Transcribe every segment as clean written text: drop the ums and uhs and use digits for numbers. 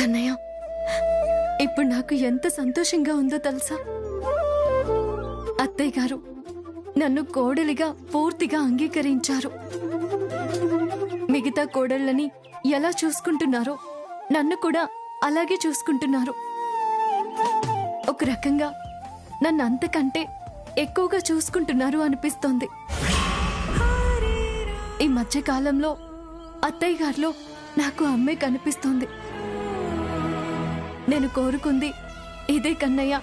కన్నయ్య, ఇప్పుడు నాకు ఎంత సంతోషంగా ఉందో తెలుసా? అత్తయ్య గారు నన్ను కోడలిగా పూర్తిగా అంగీకరించారు. మిగతా కోడళ్ళని ఎలా చూసుకుంటున్నారో నన్ను కూడా అలాగే చూసుకుంటున్నారు. ఒక రకంగా నన్ను అంతకంటే ఎక్కువగా చూసుకుంటున్నారు అనిపిస్తోంది. ఈ మధ్య కాలంలో అత్తయ్య గారిలో నాకు అమ్మే కనిపిస్తోంది. నేను కోరుకుంది ఇదే కన్నయ్య,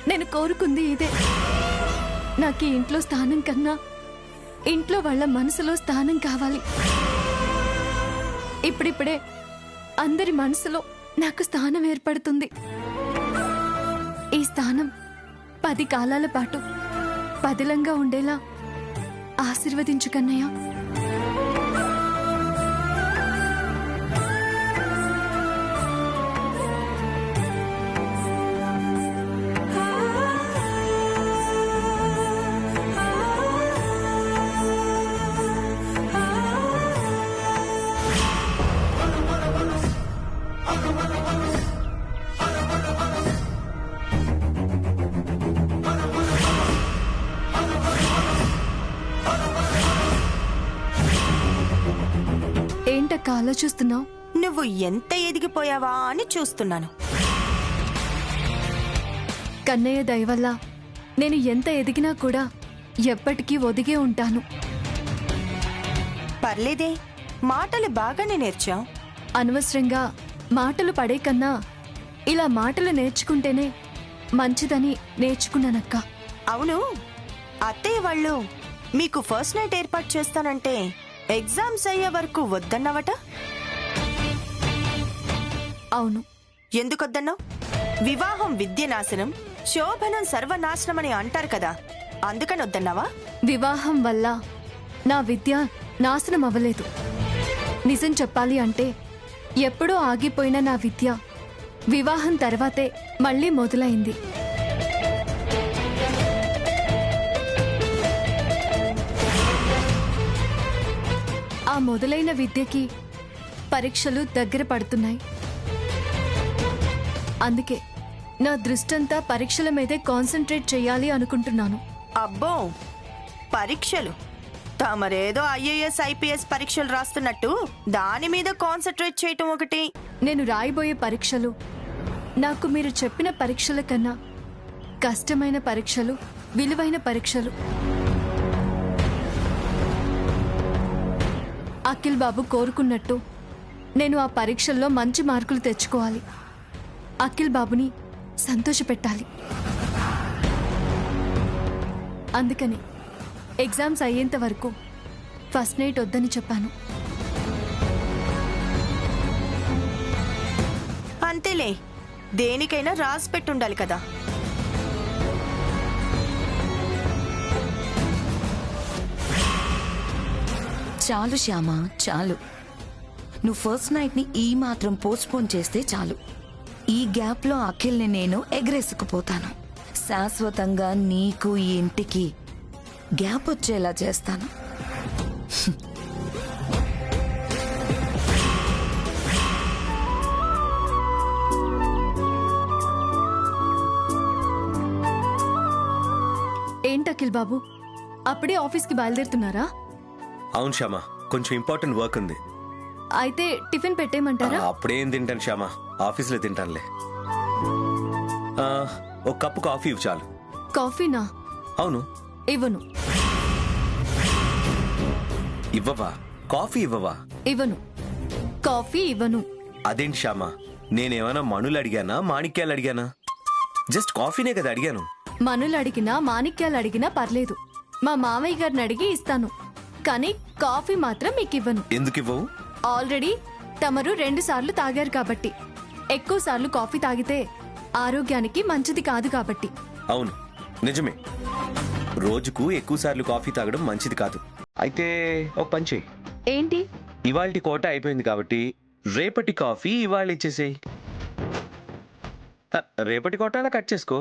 నేను కోరుకుంది ఇదే. నాకు ఈ ఇంట్లో స్థానం కన్నా ఇంట్లో వాళ్ళ మనసులో స్థానం కావాలి. ఇప్పుడిప్పుడే అందరి మనసులో నాకు స్థానం ఏర్పడుతుంది. ఈ స్థానం 10 కాలాల పాటు పదిలంగా ఉండేలా ఆశీర్వదించు కన్నయ్య. ఏంటక్క ఆలోచిస్తున్నావు? నువ్వు ఎంత ఎదిగిపోయావా అని చూస్తున్నాను. కన్నయ్య దయ వల్ల నేను ఎంత ఎదిగినా కూడా ఎప్పటికీ ఒదిగే ఉంటాను. పర్లేదే, మాటలు బాగానే నేర్చావు. అనవసరంగా మాటలు పడే కన్నా ఇలా మాటలు నేర్చుకుంటేనే మంచిదని నేర్చుకున్నానక్క. అవును, అత్తయ్య వాళ్ళు మీకు ఫస్ట్ నైట్ ఏర్పాటు చేస్తానంటే ఎగ్జామ్స్ అయ్యే వరకు వద్దన్నావట? అవును. ఎందుకొద్దన్నావు? వివాహం విద్య నాశనం, శోభనం సర్వనాశనం అని అంటారు కదా, అందుకని వద్దన్నావా? వివాహం వల్ల నా విద్య నాశనం అవ్వలేదు. నిజం చెప్పాలి అంటే ఎప్పుడో ఆగిపోయిన నా విద్య వివాహం తర్వాతే మళ్ళీ మొదలైంది. ఆ మొదలైన విద్యకి పరీక్షలు దగ్గర పడుతున్నాయి. అందుకే నా దృష్టంతా పరీక్షల మీదే కాన్సంట్రేట్ చేయాలి అనుకుంటున్నాను. అబ్బో, పరీక్షలు? తమరేదో ఐఏఎస్ ఐపీఎస్ పరీక్షలు రాస్తున్నట్టు దాని మీద కాన్సంట్రేట్ చేయటం ఒకటి. నేను రాయబోయే పరీక్షలు నాకు మీరు చెప్పిన పరీక్షల కన్నా కష్టమైన పరీక్షలు, విలువైన పరీక్షలు. అఖిల్ బాబు కోరుకున్నట్టు నేను ఆ పరీక్షల్లో మంచి మార్కులు తెచ్చుకోవాలి. అఖిల్ బాబుని సంతోషపెట్టాలి. అందుకని ఎగ్జామ్స్ అయ్యేంత వరకు ఫస్ట్ నైట్ వద్దని చెప్పాను. అంతేలే, దేనికైనా రాసి పెట్టుండాలి కదా. చాలు శ్యామ, చాలు. నువ్వు ఫస్ట్ నైట్ ని ఈ మాత్రం పోస్ట్పోన్ చేస్తే చాలు. ఈ గ్యాప్ లో అఖిల్ని నేను ఎగరేసుకుపోతాను. శాశ్వతంగా నీకు ఈ ఇంటికి గ్యాప్ వచ్చేలా చేస్తాను. ఏంటి అఖిల్ బాబు, అప్పుడే ఆఫీస్కి బయలుదేరుతున్నారా? అవును శ్యామ, కొంచెం ఇంపార్టెంట్ వర్క్ ఉంది. అయితే టిఫిన్ పెట్టేయమంటారా? అప్పుడేం తింటాను శ్యామ, ఆఫీస్లో తింటానులే. ఒక కప్పు కాఫీ ఇవ్వు చాలు. కాఫీనా? అవును. ఇవ్వను. ఇవ్వవా? కాఫీ ఇవ్వవా? ఇవ్వను. కాఫీ ఇవ్వను. అదేంటి శ్యామ, నేనేమైనా మణులు అడిగానా, మాణిక్యాలు అడిగానా? జస్ట్ కాఫీనే కదా అడిగాను. మనులు అడిగినా మాణిక్యాలు అడిగినా పర్లేదు, మా మామయ్య గారిని అడిగి ఇస్తాను. కానీ కాఫీ మాత్రం మీకు ఇవ్వను. ఎందుకు ఇవ్వవు? ఆల్రెడీ తమరు 2 సార్లు తాగారు కాబట్టి. ఎక్కువ సార్లు కాఫీ తాగితే ఆరోగ్యానికి మంచిది కాదు కాబట్టి. అవును, నిజమే. రోజుకు ఎక్కువ సార్లు కాఫీ తాగడం మంచిది కాదు. అయితే ఒక పని చెయ్యి. ఏంటి? ఇవాల్టి కోట అయిపోయింది కాబట్టి రేపటి కాఫీ ఇవాళ ఇచ్చేసేయి. రేపటి కోట అలా కట్ చేసుకో.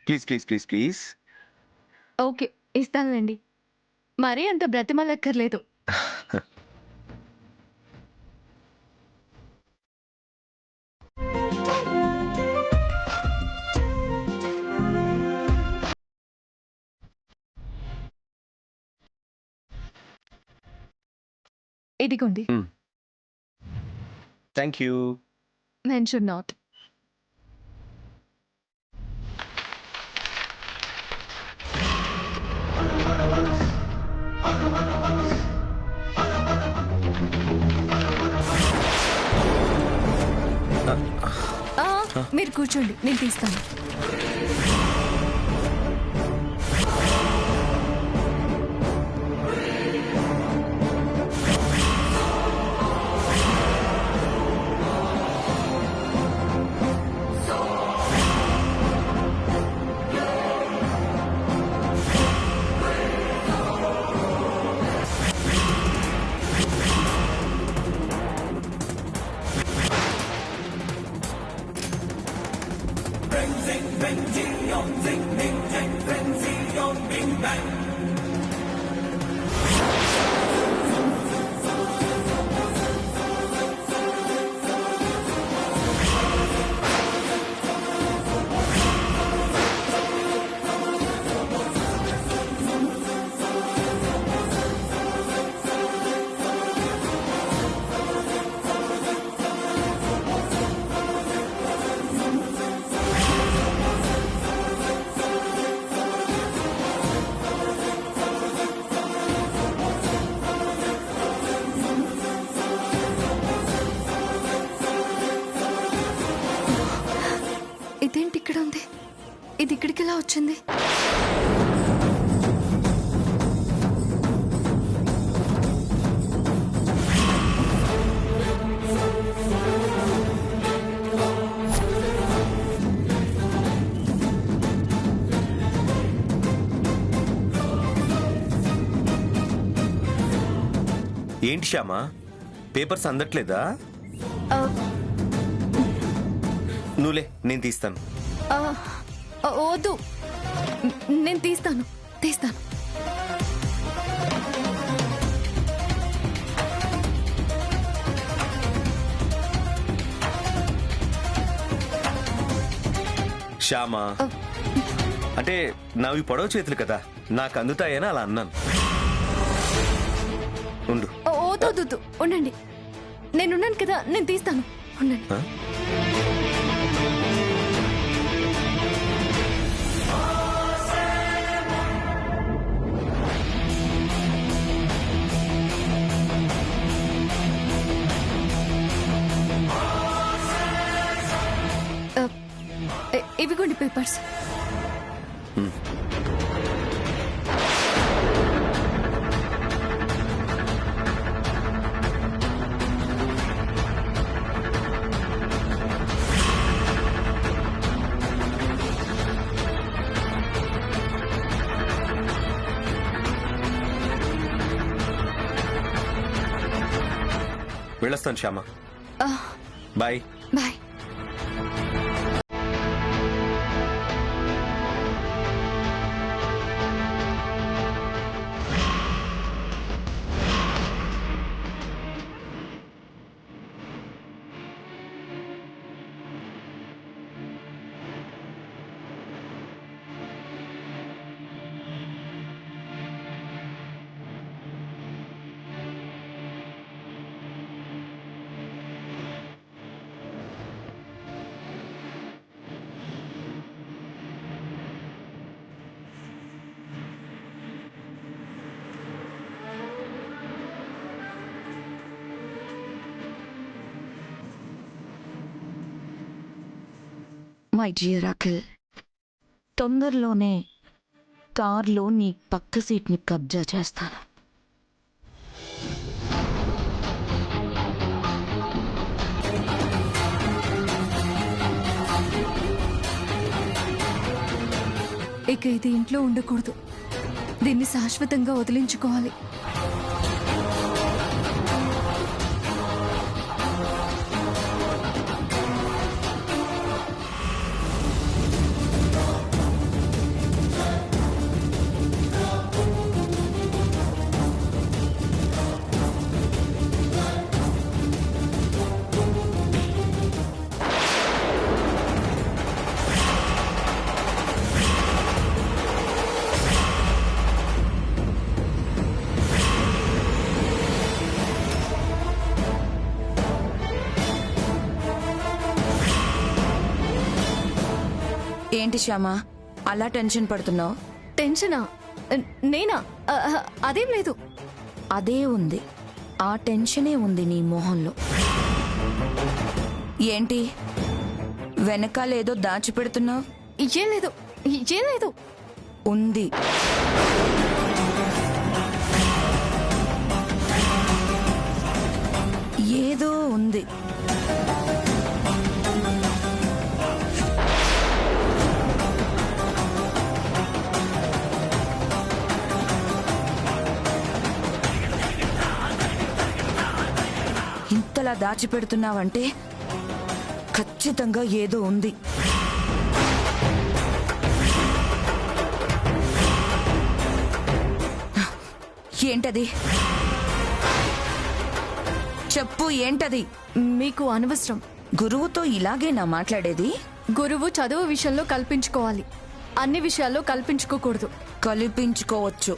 Please please please please. Okay, ఇస్తానులేండి. మరీ అంత బ్రతిమలక్కర్లేదు. ఇదిగోండి. Thank you. Mention not. మీరు కూర్చోండి, నేను తీస్తాను. ఇదేంటి ఇక్కడ ఉంది? ఇది ఇక్కడికి ఎలా వచ్చింది? ఏంటి శ్యామా, పేపర్స్ అందట్లేదా? ఆ, నువ్వులే, నేను తీస్తాను. ఆ, వద్దు, నేను తీస్తాను. శ్యామా, అంటే నావి పొడవు చేతులు కదా, నాకు అందుతాయని అలా అన్నాను. ఉండు. వద్దు, ఉండండి, నేనున్నాను కదా, నేను తీస్తాను. ఉండండి. ఆ? ఇవిగోండి పేపర్స్. వెళ్ళొస్తాను Shyama. Bye. Bye. My dear Akhil, తొందరలోనే కార్లో నీ పక్క సీట్ని కబ్జా చేస్తాను. ఇక ఇది ఇంట్లో ఉండకూడదు. దీన్ని శాశ్వతంగా వదిలించుకోవాలి. ఏంటి శ్యామ అలా టెన్షన్ పడుతున్నావు? టెన్షనా? నేనా? అదేం లేదు. అదే ఉంది, ఆ టెన్షనే ఉంది నీ మొహంలో. ఏంటి వెనకాలేదో దాచిపెడుతున్నావు? ఏం లేదు, ఏం లేదు. ఉంది. ఏదో ఉంది. ఇంతలా దాచిపెడుతున్నావంటే ఖచ్చితంగా ఏదో ఉంది. ఏంటది? చెప్పు, ఏంటది? మీకు అనవసరం. గురువుతో ఇలాగేనా మాట్లాడేది? గురువు చదువు విషయంలో కల్పించుకోవాలి, అన్ని విషయాల్లో కల్పించుకోకూడదు. కల్పించుకోవచ్చు.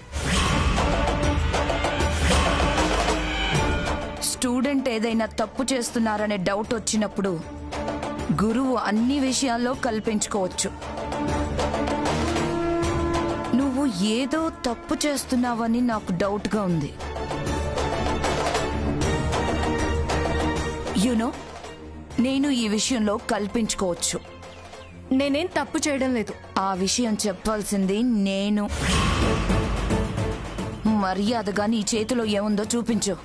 స్టూడెంట్ ఏదైనా తప్పు చేస్తున్నారనే డౌట్ వచ్చినప్పుడు గురువు అన్ని విషయాల్లో కల్పించుకోవచ్చు. నువ్వు ఏదో తప్పు చేస్తున్నావని నాకు డౌట్గా ఉంది. యునో, నేను ఈ విషయంలో కల్పించుకోవచ్చు. నేనేం తప్పు చేయడం లేదు. ఆ విషయం చెప్పాల్సింది నేను. మర్యాదగా నీ చేతిలో ఏముందో చూపించు.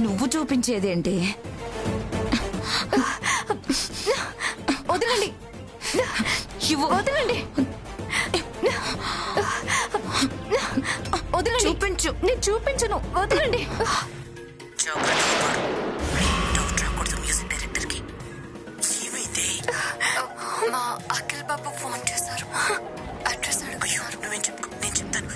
నువ్వు చూపించేదేంటి? వదలండి, వదలండి, వదలండి. చూపించు. నేను చూపించను, వదలండి. మా అఖిల్ బాబు ఫోన్ చేశారు, అడ్రస్ అడుగుతున్నారు. నువ్వేం చెప్పుకో, నేను చెప్తాను.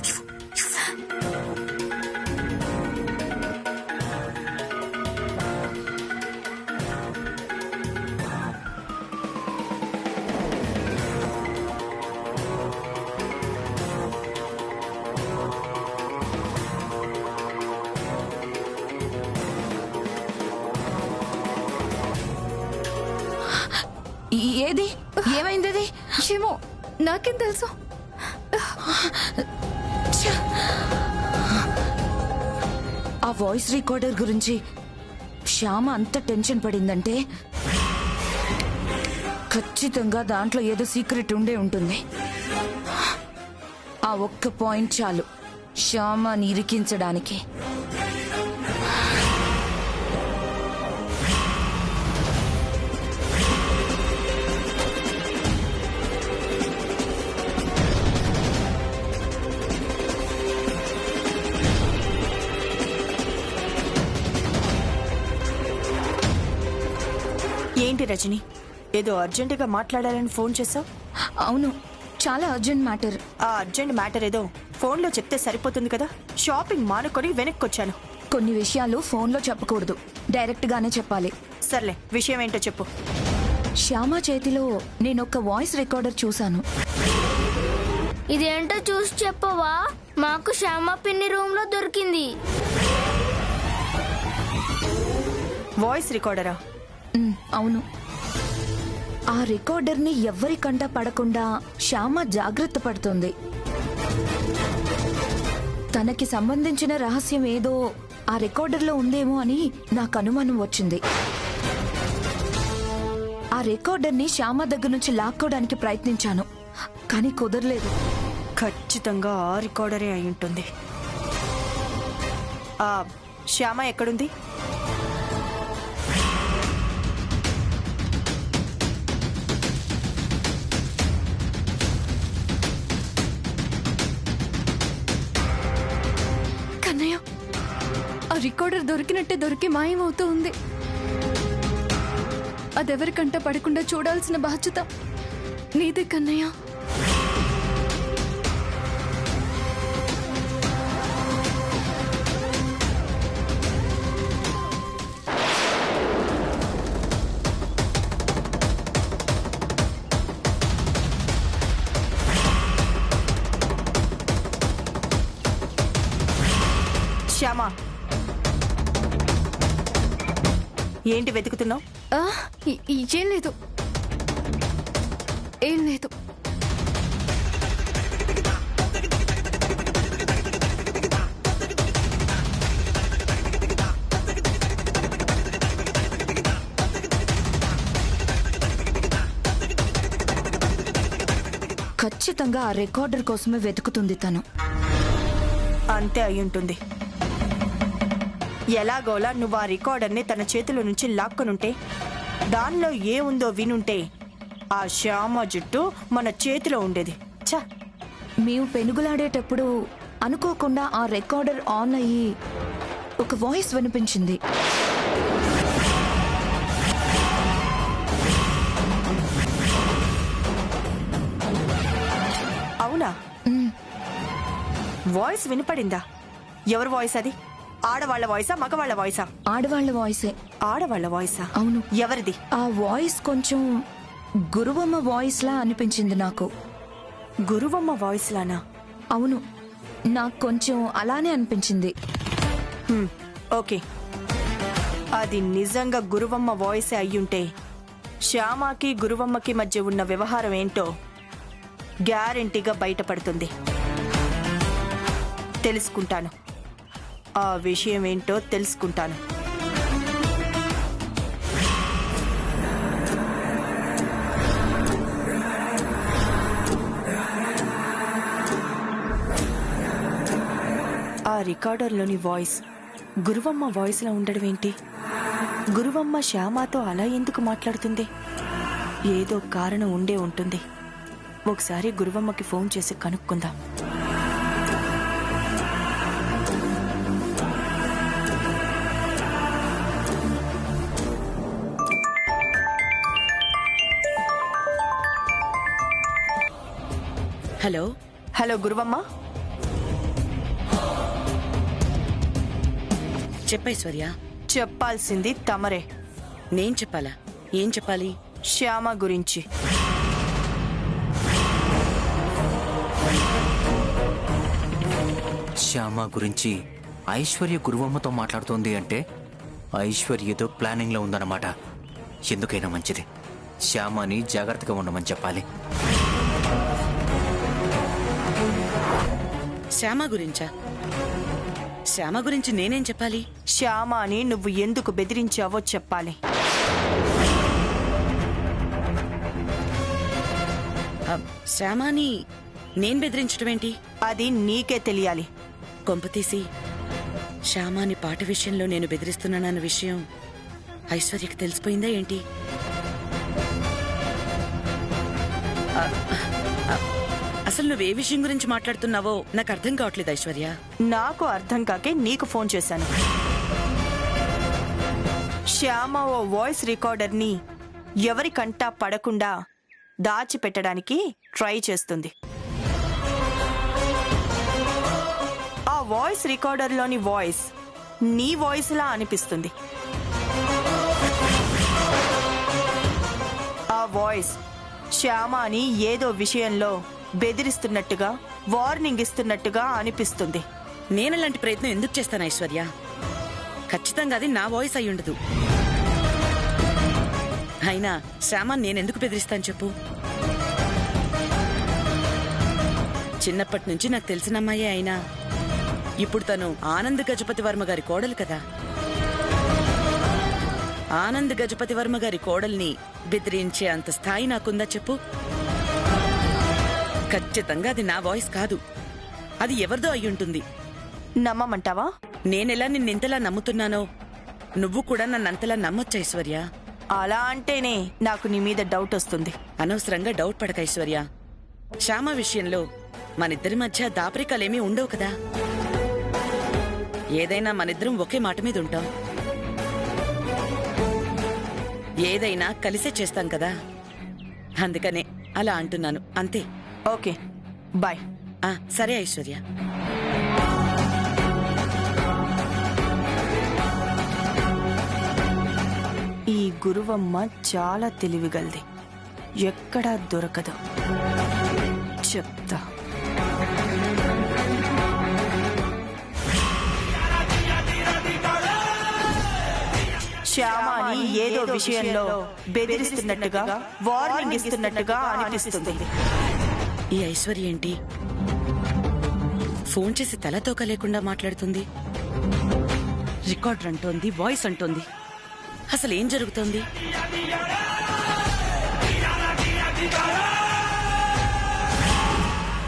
ఏది? ఏమైంది? అది ఏమో, నాకేం తెలుసు. ఆ వాయిస్ రికార్డర్ గురించి శ్యామ అంత టెన్షన్ పడిందంటే ఖచ్చితంగా దాంట్లో ఏదో సీక్రెట్ ఉండే ఉంటుంది. ఆ ఒక్క పాయింట్ చాలు శ్యామని ఇరికించడానికి. ఏంటి రజని, ఏదో అర్జెంటుగా మాట్లాడాలని ఫోన్ చేసావు? అవును, చాలా అర్జెంట్ మ్యాటర్. ఆ అర్జెంట్ మ్యాటర్ ఏదో ఫోన్లో చెప్తే సరిపోతుంది కదా. షాపింగ్ మానుకొని వెనక్కొచ్చాను. కొన్ని విషయాలు ఫోన్లో చెప్పకూడదు, డైరెక్ట్ గానే చెప్పాలి. సర్లే, విషయం ఏంటో చెప్పు. శ్యామ చేతిలో నేనొక వాయిస్ రికార్డర్ చూశాను. ఇదేంటో చూసి చెప్పవా? మాకు శ్యామ పిన్ని రూమ్ లో దొరికింది. వాయిస్ రికార్డరా? అవును. ఆ రికార్డర్ని ఎవ్వరి కంట పడకుండా శ్యామ జాగ్రత్త పడుతుంది. తనకి సంబంధించిన రహస్యం ఏదో ఆ రికార్డర్లో ఉందేమో అని నాకు అనుమానం వచ్చింది. ఆ రికార్డర్ని శ్యామ దగ్గర నుంచి లాక్కోవడానికి ప్రయత్నించాను, కానీ కుదరలేదు. ఖచ్చితంగా ఆ రికార్డరే అయి ఉంటుంది. ఆ శ్యామ ఎక్కడుంది? కన్నయ్య, ఆ రికార్డర్ దొరికినట్టే దొరికి మాయమవుతూ ఉంది. అదెవరికంట పడకుండా చూడాల్సిన బాధ్యత నీదే కన్నయ్య. శ్యామ, ఏంటి వెతుకుతున్నావు? ఏం లేదు. ఏం లేదు. ఖచ్చితంగా ఆ రికార్డర్ కోసమే వెతుకుతుంది తను. అంతే అయ్యుంటుంది. ఎలాగోలా నువ్వు ఆ రికార్డర్ని తన చేతిలో నుంచి లాక్కనుంటే, దానిలో ఏ ఉందో వినుంటే ఆ శ్యామ జుట్టు మన చేతిలో ఉండేది. ఛ! మేము పెనుగులాడేటప్పుడు అనుకోకుండా ఆ రికార్డర్ ఆన్ అయ్యి ఒక వాయిస్ వినిపించింది. అవునా? వాయిస్ వినపడిందా? ఎవరి వాయిస్ అది? ఆడవాళ్ల వాయిసా మగవాళ్ల వాయిసా? ఆడవాళ్ల వాయిసే. ఆడవాళ్ల వాయిసా? అవును. ఎవరిది? ఆ వాయిస్ కొంచెం గురువమ్మ వాయిస్ లా అనిపించింది నాకు. గురువమ్మ వాయిస్ లానా? అవును, నాకు కొంచెం అలానే అనిపించింది. ఓకే, అది నిజంగా గురువమ్మ వాయిసే అయ్యుంటే శ్యామకి గురువమ్మకి మధ్య ఉన్న వ్యవహారం ఏంటో గ్యారెంటీగా బయటపడుతుంది. తెలుసుకుంటాను. ఆ విషయం ఏంటో తెలుసుకుంటాను. ఆ రికార్డర్లోని వాయిస్ గురువమ్మ వాయిస్లా ఉండడం ఏంటి? గురువమ్మ శ్యామతో అలా ఎందుకు మాట్లాడుతుంది? ఏదో కారణం ఉండే ఉంటుంది. ఒకసారి గురువమ్మకి ఫోన్ చేసి కనుక్కుందాం. హలో. హలో గురువమ్మ. చెప్పైశ్వర్య. చెప్పాల్సింది తమరే. నేను చెప్పాలా? ఏం చెప్పాలి? శ్యామ గురించి. శ్యామ గురించి ఐశ్వర్య గురువమ్మతో మాట్లాడుతోంది అంటే ఐశ్వర్య ఏదో ప్లానింగ్ లో ఉందన్నమాట. ఎందుకైనా మంచిది శ్యామని జాగ్రత్తగా ఉండమని చెప్పాలి. శ్యామ గురించా? శ్యామ గురించి నేనేం చెప్పాలి? శ్యామని నువ్వు ఎందుకు బెదిరించావో చెప్పాలి. శ్యామని నేను బెదిరించడం ఏంటి? అది నీకే తెలియాలి. కొంపతీసి శ్యామాని పాట విషయంలో నేను బెదిరిస్తున్నానన్న విషయం ఐశ్వర్యకి తెలిసిపోయిందా ఏంటి? అసలు నువ్వే విషయం గురించి మాట్లాడుతున్నావో నాకు అర్థం కావట్లేదు ఐశ్వర్య. నాకు అర్థం కాకే నీకు ఫోన్ చేశాను. శ్యామ ఓ వాయిస్ రికార్డర్ని ఎవరికంటా పడకుండా దాచిపెట్టడానికి ట్రై చేస్తుంది. ఆ వాయిస్ రికార్డర్లోని వాయిస్ నీ వాయిస్లా అనిపిస్తుంది. ఆ వాయిస్ శ్యామని ఏదో విషయంలో బెదిరిస్తున్నట్టుగా, వార్నింగ్ ఇస్తున్నట్టుగా అనిపిస్తుంది. నేనలాంటి ప్రయత్నం ఎందుకు చేస్తాను ఐశ్వర్య? ఖచ్చితంగా అది నా వాయిస్ అయి ఉండదు. అయినా శ్యామని నేనెందుకు బెదిరిస్తాను చెప్పు? చిన్నప్పటి నుంచి నాకు తెలిసిన అమ్మాయే అయినా ఇప్పుడు తను ఆనంద్ గజపతి వర్మ గారి కోడలు కదా. ఆనంద్ గజపతి వర్మ గారి కోడల్ని బెదిరించే అంత స్థాయి నాకుందా చెప్పు? ఖచ్చితంగా అది నా వాయిస్ కాదు. అది ఎవరిదో అయ్యుంటుంది. నమ్మమంటావా? నేనెలా నిన్నెంతలా నమ్ముతున్నానో నువ్వు కూడా నన్నంతలా నమ్మొచ్చు ఐశ్వర్య. అలా అంటేనే నాకు నీ మీద డౌట్ వస్తుంది. అనవసరంగా డౌట్ పడక ఐశ్వర్య. శ్యామ విషయంలో మనిద్దరి మధ్య దాపరికాలేమీ ఉండవు కదా. ఏదైనా మనిద్దరం ఒకే మాట మీద ఉంటాం. ఏదైనా కలిసే చేస్తాం కదా. అందుకనే అలా అంటున్నాను అంతే. Okay, bye. సరే ఐశ్వర్య. ఈ గురువమ్మ చాలా తెలివిగలది. ఎక్కడా దొరకదు. చెప్తా. శ్యామని అని ఏదో విషయంలో బెదిరిస్తున్నట్టుగా, వార్నింగ్ ఇస్తున్నట్టుగా అనిపిస్తుంది. ఈ ఐశ్వర్య ఏంటి ఫోన్ చేసి తలతోక లేకుండా మాట్లాడుతుంది? రికార్డర్ అంటోంది, వాయిస్ అంటోంది. అసలు ఏం జరుగుతోంది?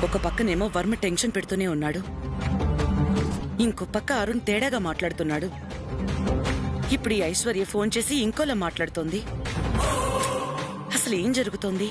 ఒక పక్కనేమో వర్మ టెన్షన్ పెడుతూనే ఉన్నాడు, ఇంకో పక్క అరుణ్ తేడాగా మాట్లాడుతున్నాడు. ఇప్పుడు ఈ ఐశ్వర్య ఫోన్ చేసి ఇంకోలా మాట్లాడుతోంది. అసలు ఏం జరుగుతోంది?